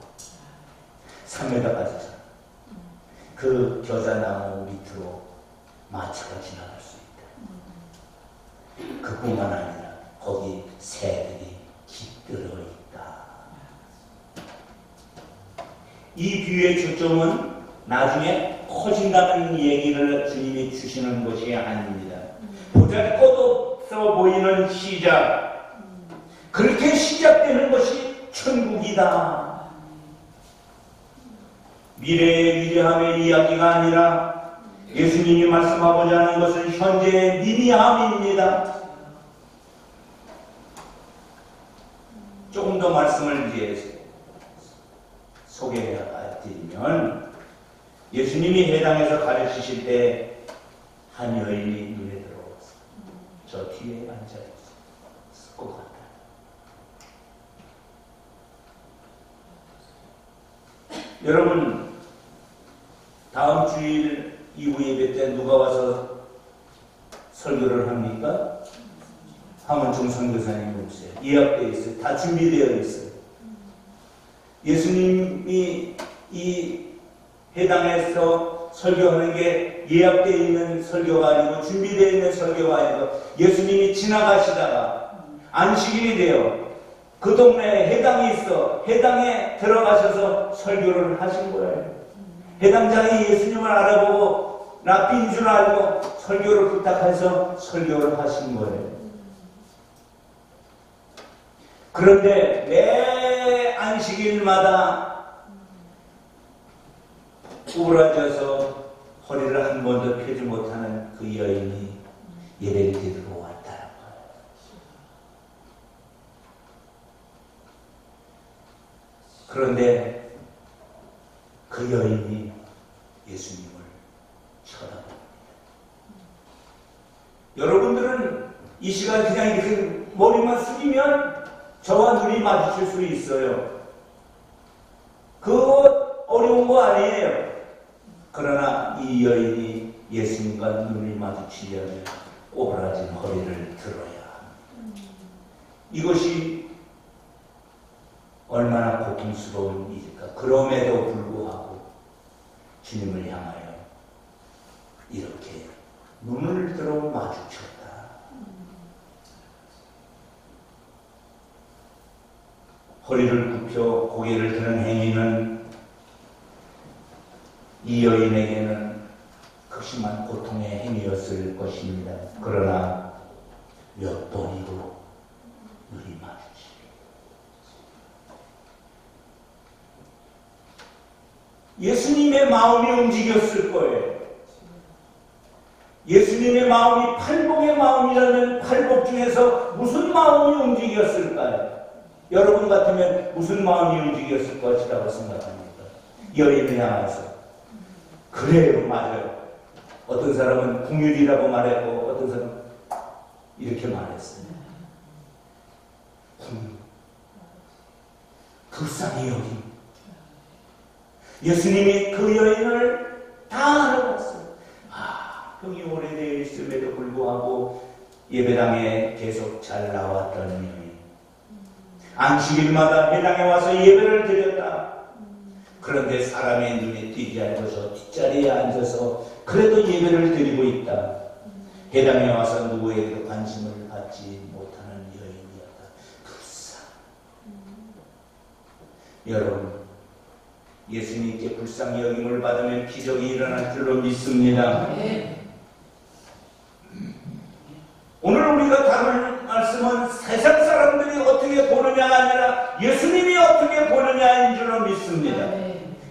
3m까지 자라. 그 겨자나무 밑으로 마차가 지나갈 수 있다. 그뿐만 아니라 거기 새들이 깃들어 있다. 이 비유의 초점은 나중에 커진다는 얘기를 주님이 주시는 것이 아닙니다. 보잘것없어 보이는 시작, 그렇게 시작되는 것이 천국이다. 미래의 위대함의 이야기가 아니라 예수님이 말씀하고자 하는 것은 현재의 미미함입니다. 조금 더 말씀을 이제 소개해드리면, 예수님이 회당에서 가르치실 때 한 여인이 눈에 들어왔어요. 저 뒤에 앉아있을 것 같아요. 여러분, 다음 주일 이후 예배 때 누가 와서 설교를 합니까? 황원중 선교사님 오세요. 예약되어 있어요. 다 준비되어 있어요. 예수님이 이 회당에서 설교하는 게 예약되어 있는 설교가 아니고 준비되어 있는 설교가 아니고, 예수님이 지나가시다가 안식일이 돼요. 그 동네에 회당이 있어. 회당에 들어가셔서 설교를 하신 거예요. 회당장이 예수님을 알아보고 랍비인 줄 알고 설교를 부탁해서 설교를 하신 거예요. 그런데 매 안식일마다 구부러져서 허리를 한 번도 펴지 못하는 그 여인이 예배를 드리러 왔다는 거예요. 그런데 그 여인이 예수님을 쳐다봅니다. 여러분들은 이 시간 그냥 이렇게 머리만 숙이면 저와 눈이 마주칠 수 있어요. 그거 어려운 거 아니에요. 그러나 이 여인이 예수님과 눈을 마주치려면 꼬부라진 허리를 들어야 합니다. 이것이 얼마나 고통스러운 일일까. 그럼에도 불구하고 주님을 향하여 이렇게 눈을 들어 마주쳤다. 허리를 굽혀 고개를 드는 행위는 이 여인에게는 극심한 고통의 행위였을 것입니다. 그러나 몇 번이고 눈이 마주치게. 예수님의 마음이 움직였을 거예요. 예수님의 마음이 팔복의 마음이라면 팔복 중에서 무슨 마음이 움직였을까요? 여러분 같으면 무슨 마음이 움직였을 것이라고 생각합니까? 여인을 향해서. 그래요, 맞아요. 어떤 사람은 궁율이라고 말했고 어떤 사람은 이렇게 말했어요. 궁율. 불쌍히 여긴. 예수님이 그 여인을 다 알아봤어요. 병이 오래되어 있음에도 불구하고 예배당에 계속 잘 나왔던 여인. 안식일마다 회당에 와서 예배를 드렸다. 그런데 사람의 눈에 띄지 않고서 뒷자리에 앉아서 그래도 예배를 드리고 있다. 회당에 와서 누구에게도 관심을 받지 못하는 여인이었다. 불쌍. 여러분, 예수님께 불쌍히 여김을 받으면 기적이 일어날 줄로 믿습니다. 오늘 우리가 다룰 말씀은 세상 사람들이 어떻게 보느냐가 아니라 예수님이 어떻게 보느냐인 줄로 믿습니다.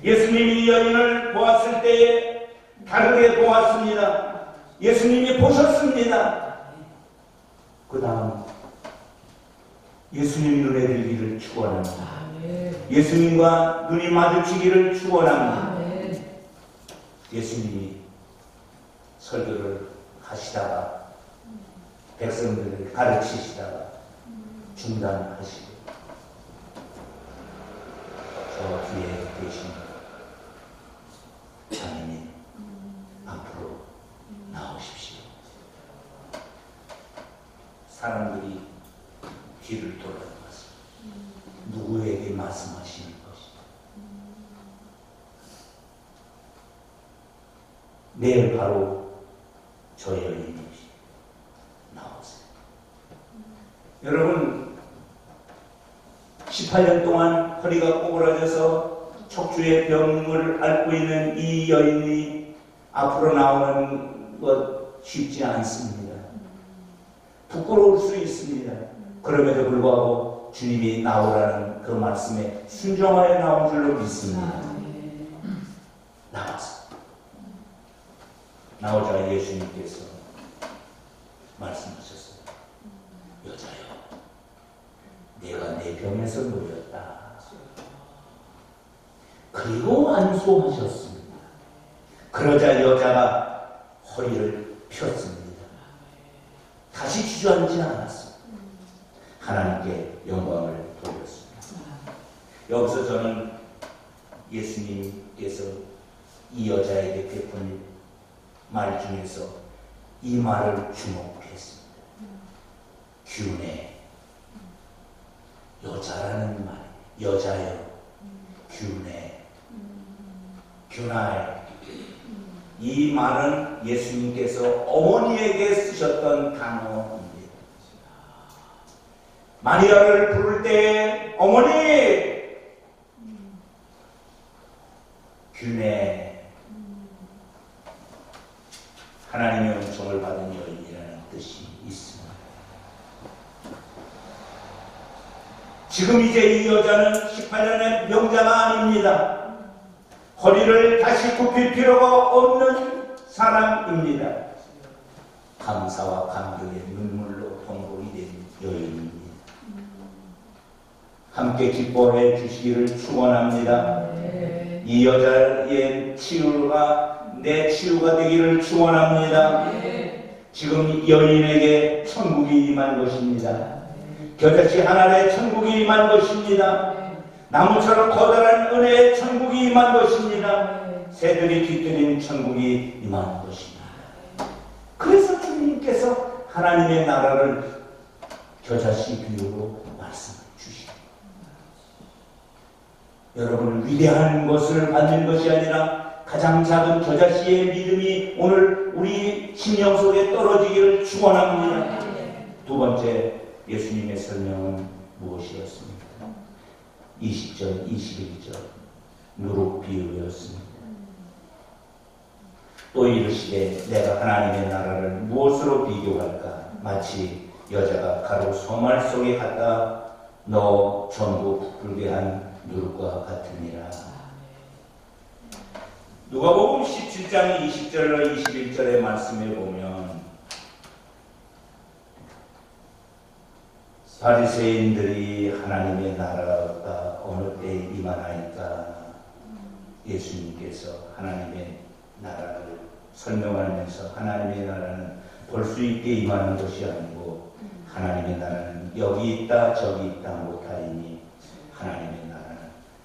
예수님이 이 여인을 보았을 때에 다르게 보았습니다. 예수님이 보셨습니다. 그 다음 예수님 눈에 들기를 축원합니다. 예수님과 눈이 마주치기를 축원합니다. 예수님이 설교를 하시다가 백성들을 가르치시다가 중단하시고 저 뒤에 계신 장인님 앞으로 나오십시오. 사람들이 뒤를 돌아보았습니다. 누구에게 말씀하시는 것이죠? 내일 바로 저 여인이 나오세요. 여러분, 18년 동안 허리가 꼬부라져서 척추의 병을 앓고 있는 이 여인이 앞으로 나오는 것 쉽지 않습니다. 부끄러울 수 있습니다. 그럼에도 불구하고 주님이 나오라는 그 말씀에 순종하여 나온 줄로 믿습니다. 나와서 나오자 예수님께서 말씀하셨어요. 여자여, 내가 내 병에서 놓였다. 그리고 안수하셨습니다. 그러자 여자가 허리를 폈습니다. 다시 주저앉지 않았습니다. 하나님께 영광을 돌렸습니다. 여기서 저는 예수님께서 이 여자에게 베푼 말 중에서 이 말을 주목했습니다. 균해. 여자라는 말. 여자여. 균해. 균하여. 이 말은 예수님께서 어머니에게 쓰셨던 단어입니다. 마리아를 부를 때 어머니! 균해. 하나님의 은총을 받은 여인이라는 뜻이 있습니다. 지금 이제 이 여자는 18년의 명자가 아닙니다. 허리를 다시 굽힐 필요가 없는 사람입니다. 감사와 감격의 눈물로 통곡이 된 여인입니다. 함께 기뻐해 주시기를 축원합니다. 이 여자의 치유가 내 치유가 되기를 축원합니다. 지금 여인에게 천국이 임한 것입니다. 겨자씨 하나의 천국이 임한 것입니다. 나무처럼 커다란 은혜의 천국이 임한 것입니다. 새들이 깃들인 천국이 임한 것입니다. 그래서 주님께서 하나님의 나라를 겨자씨 비유로 말씀해 주십니다. 여러분, 위대한 것을 받는 것이 아니라 가장 작은 겨자씨의 믿음이 오늘 우리 심령 속에 떨어지기를 축원합니다. 두 번째, 예수님의 설명은 무엇이었습니까? 20절, 21절 누룩 비유였습니다. 또 이르시되 내가 하나님의 나라를 무엇으로 비교할까? 마치 여자가 가루 소말 속에 갖다 넣어 전부 부풀게 한 누룩과 같으니라. 누가복음 17장 20절로 21절의 말씀에 보면 바리새인들이 하나님의 나라가 어느 때에 임하나이까 예수님께서 하나님의 나라를 설명하면서 하나님의 나라는 볼 수 있게 임하는 것이 아니고 하나님의 나라는 여기 있다 저기 있다 못하리니 하나님의 나라는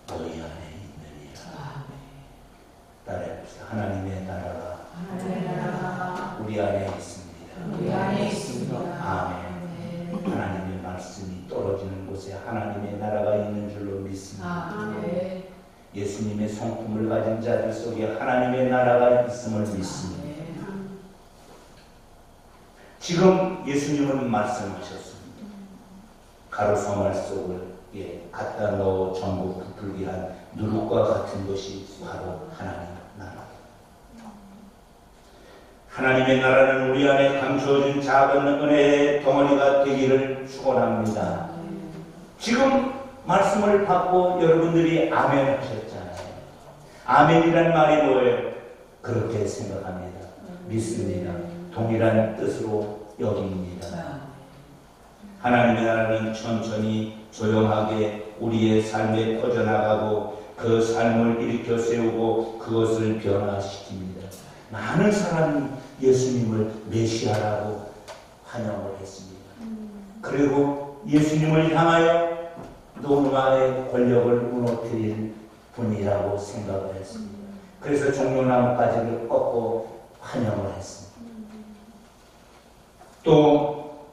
너희 안에 있느니라. 따라해봅시다. 하나님의 나라가 우리 안에 있습니다. 우리 안에 있습니다. 아멘. 하나님의 말씀이 떨어지는 곳에 하나님의 나라가 있는 줄로 믿습니다. 아멘. 예수님의 성품을 가진 자들 속에 하나님의 나라가 있음을 믿습니다. 지금 예수님은 말씀하셨습니다. 가로성말 속에 갖다 넣어 전부 부풀게 한 누룩과 같은 것이 바로 하나님 나라. 하나님의 나라는 우리 안에 감추어진 작은 은혜의 덩어리가 되기를 축원합니다. 지금 말씀을 받고 여러분들이 아멘 하셨잖아요. 아멘이란 말이 뭐예요? 그렇게 생각합니다. 믿습니다. 동일한 뜻으로 여깁니다. 하나님의 나라는 천천히 조용하게 우리의 삶에 퍼져나가고 그 삶을 일으켜 세우고 그것을 변화시킵니다. 많은 사람이 예수님을 메시아라고 환영을 했습니다. 그리고 예수님을 향하여 로마의 권력을 무너뜨릴 분이라고 생각을 했습니다. 그래서 종려나무까지를 꺾고 환영을 했습니다. 또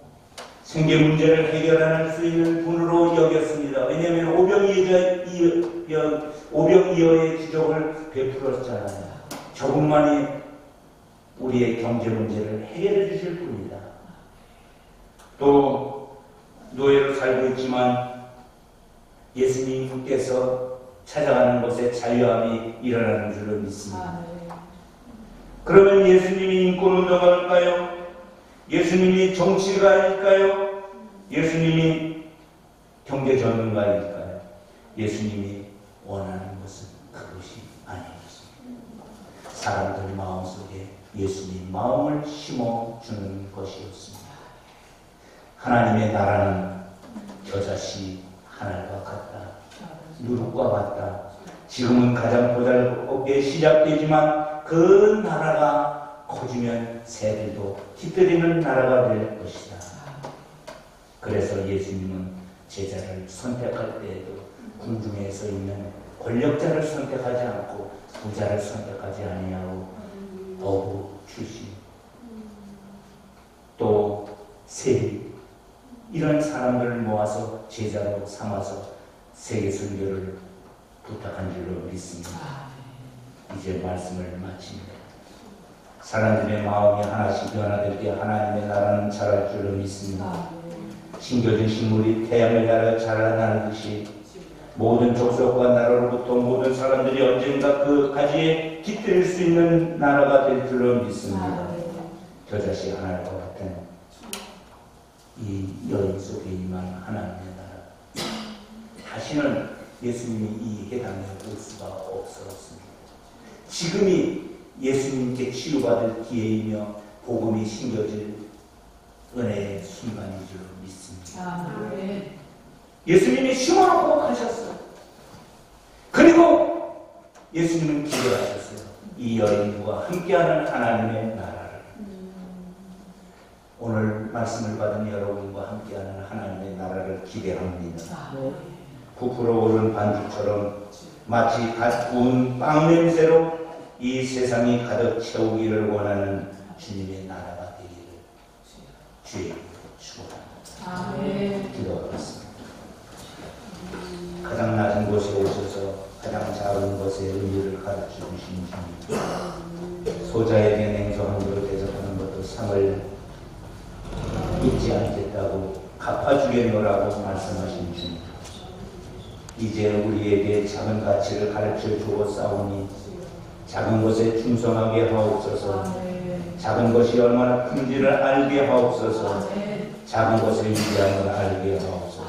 생계 문제를 해결할 수 있는 분으로 여겼습니다. 왜냐하면 오병이어의 기적을 베풀었잖아요. 저분만이 우리의 경제 문제를 해결해 주실 분이다. 또 노예로 살고 있지만 예수님께서 찾아가는 곳에 자유함이 일어나는 줄로 믿습니다. 그러면 예수님이 인권운동가일까요? 예수님이 정치가일까요? 예수님이 경제전문가일까요? 예수님이 원하는 것은 그것이 아니었습니다. 사람들 마음속에 예수님 마음을 심어주는 것이었습니다. 하나님의 나라는 겨자씨 하늘과 같다. 누룩과 같다. 지금은 가장 보잘것없게 시작되지만 그 나라가 커지면 새들도 깃들이는 나라가 될 것이다. 그래서 예수님은 제자를 선택할 때에도 궁중에 서 있는 권력자를 선택하지 않고 부자를 선택하지 아니하고 어부 출신 또 세리 이런 사람들을 모아서 제자로 삼아서 세계 선교를 부탁한 줄로 믿습니다. 이제 말씀을 마칩니다. 사람들의 마음이 하나씩 변화될 때 하나님의 나라는 자랄 줄로 믿습니다. 심겨진 식물이 태양을 따라 자라나듯이 모든 족속과 나라로부터 모든 사람들이 언젠가 그 가지에 깃들일 수 있는 나라가 될 줄로 믿습니다. 겨자씨 하나과 같은 이 여인 속에 임한 하나님의 나라. 다시는 예수님이 이 해당에 올 수가 없었습니다. 지금이 예수님께 치유받을 기회이며 복음이 심겨질 은혜의 순간인 줄 믿습니다. 예수님이 심어놓고 가셨어요. 그리고 예수님은 기도하셨어요. 이 여인과 함께하는 하나님의 나라를. 오늘 말씀을 받은 여러분과 함께하는 하나님의 나라를 기대합니다. 부풀어 오른 반죽처럼 마치 갓 구운 빵 냄새로 이 세상이 가득 채우기를 원하는 주님의 나라가 되기를 주의 축원합니다. 기도하겠습니다. 가장 낮은 곳에 오셔서 가장 작은 것의 의미를 가르쳐 주신 주님, 소자에게 냉소 한 그릇 대접하는 것도 상을 잊지 않겠다고 갚아주겠노라고 말씀하신 주님, 이제 우리에게 작은 가치를 가르쳐 주어 싸우니 작은 것에 충성하게 하옵소서. 작은 것이 얼마나 큰지를 알게 하옵소서. 작은 것의 위대함을 알게 하옵소서.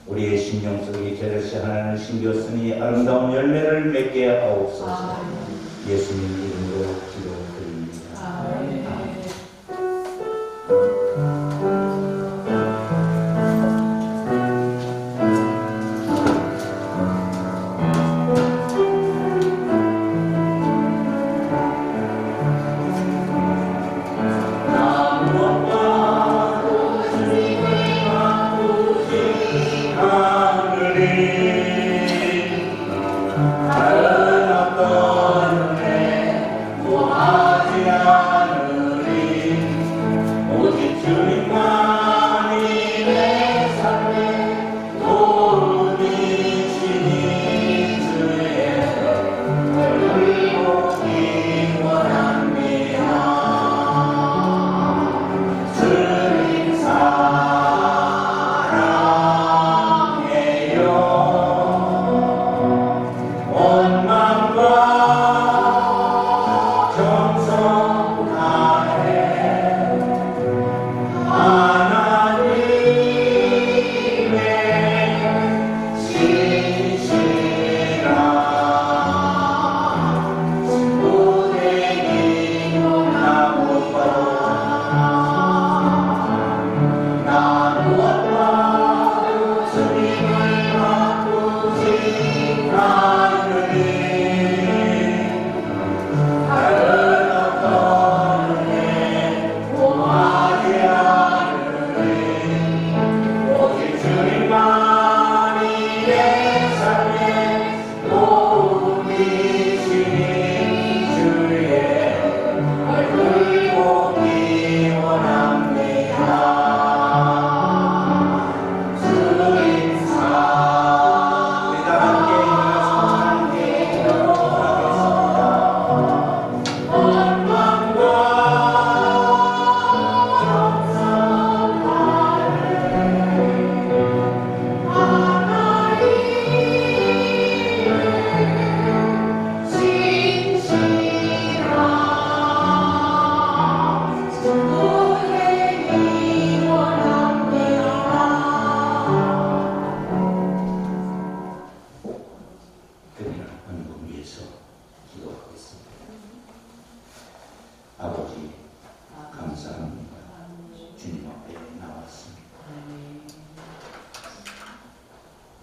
우리의 심령 속에 겨자씨 하나를 심겼으니 아름다운 열매를 맺게 하옵소서. 예수님 이름으로 기도드립니다. 아멘.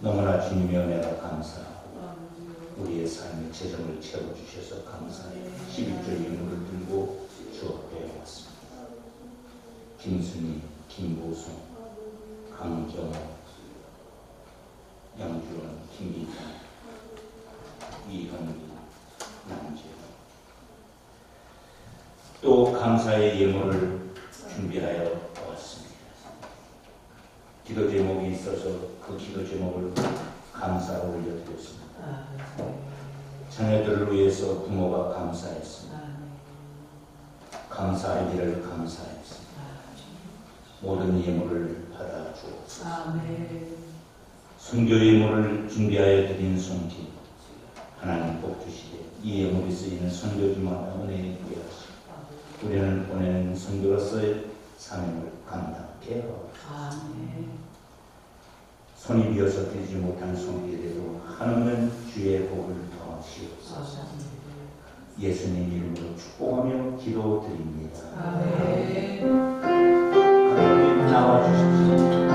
너무나 주님의 은혜가 감사하고 우리의 삶의 재정을 채워주셔서 감사해요. 11절 예물을 들고 주 앞에 왔습니다. 김순희, 김보성, 강경호, 양주원, 김기정, 이현기, 남재원 또 감사의 예물을 준비하여 왔습니다. 기도 제목이 있어서 그 기도 제목을 감사로 올려드렸습니다. 자녀들을 위해서 부모가 감사했습니다. 감사할 일을 감사했습니다. 모든 예물을 받아주옵소서. 순교 예물을 준비하여 드린 손길 하나님 복 주시되 이 예물이 쓰이는 선교지마다 은혜에 구하시고 우리는 보내는 선교로서의 사명을 감당케 하옵소서. 손이 비어서 드리지 못한 손길에도 한없는 주의 복을 더하시옵소서. 예수님 이름으로 축복하며 기도드립니다. 하나님 나와주십시오.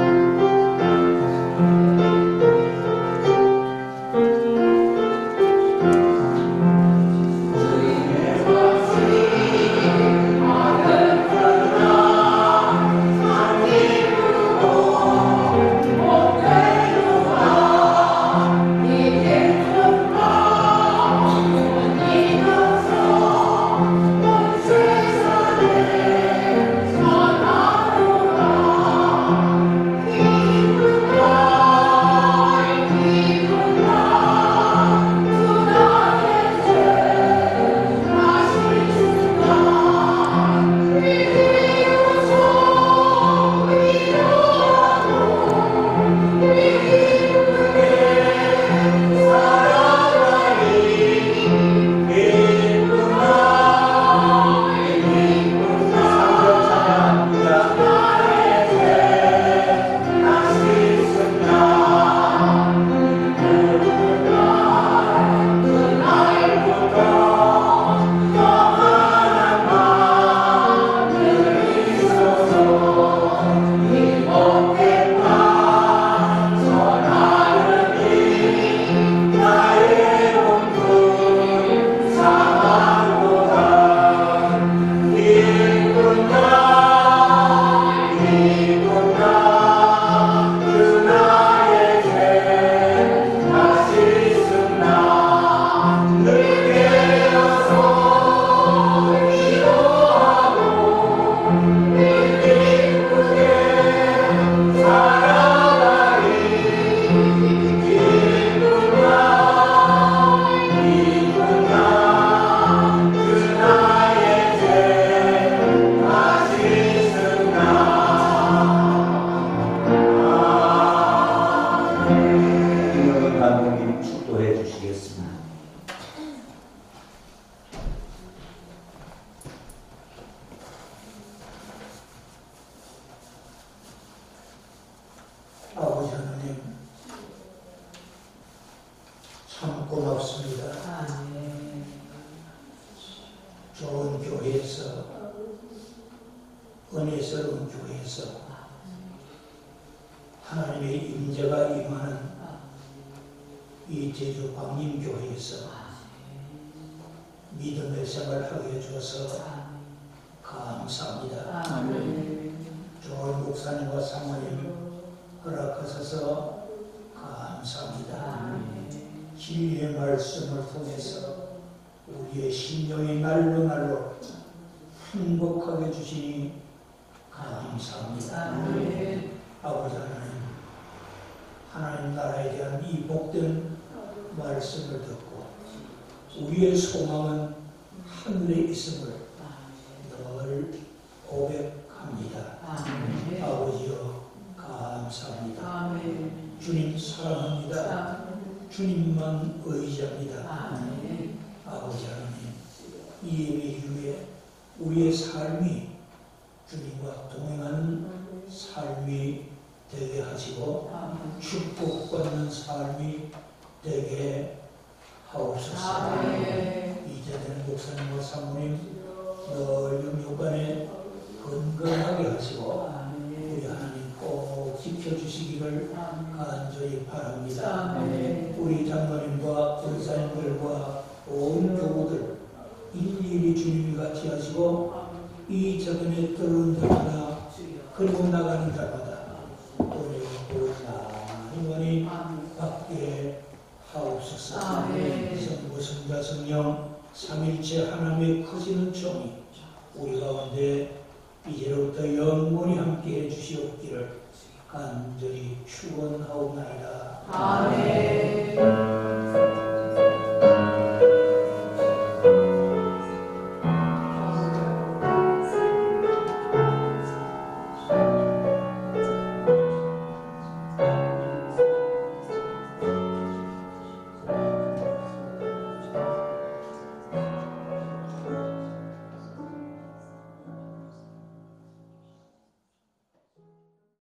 세상에 좋은 교회에서, 은혜스러운 교회에서 하나님의 임재가 임하는 이 제주 광림교회에서 믿음의 생활하게 해주셔서 감사합니다. 좋은 목사님과 사모님 허락하셔서 감사합니다. 진리의 말씀을 통해서 우리의 심령이 날로 날로 행복하게 주시니 감사합니다. 아버지 하나님 나라에 대한 이 복된 말씀을 듣고 우리의 소망은 하늘에 있음을 늘 고백합니다. 아버지여 감사합니다. 주님 사랑합니다. 주님만 의지합니다. 아버지 하나님, 이 예배 이후에 우리의 삶이 주님과 동행하는 삶이 되게 하시고 축복받는 삶이 되게 하옵소서. 이제는 목사님과 사모님 늘 영육간에 건강하게 하시고 우리 하나님 꼭 지켜주시기를 간절히 바랍니다. 우리 장로님과 권사님들과 온 교우들 일일이 주님이 같이 하시고 이 저근에 들어온 자마다 그리고 나가는 자마다 은혜로 많이 받게 하옵소서. 성부 성자 성령 삼일체 하나님의 크시는 정이 우리 가운데 이제로부터 영원히 함께해 주시옵기를 간절히 축원하옵나이다. 아멘.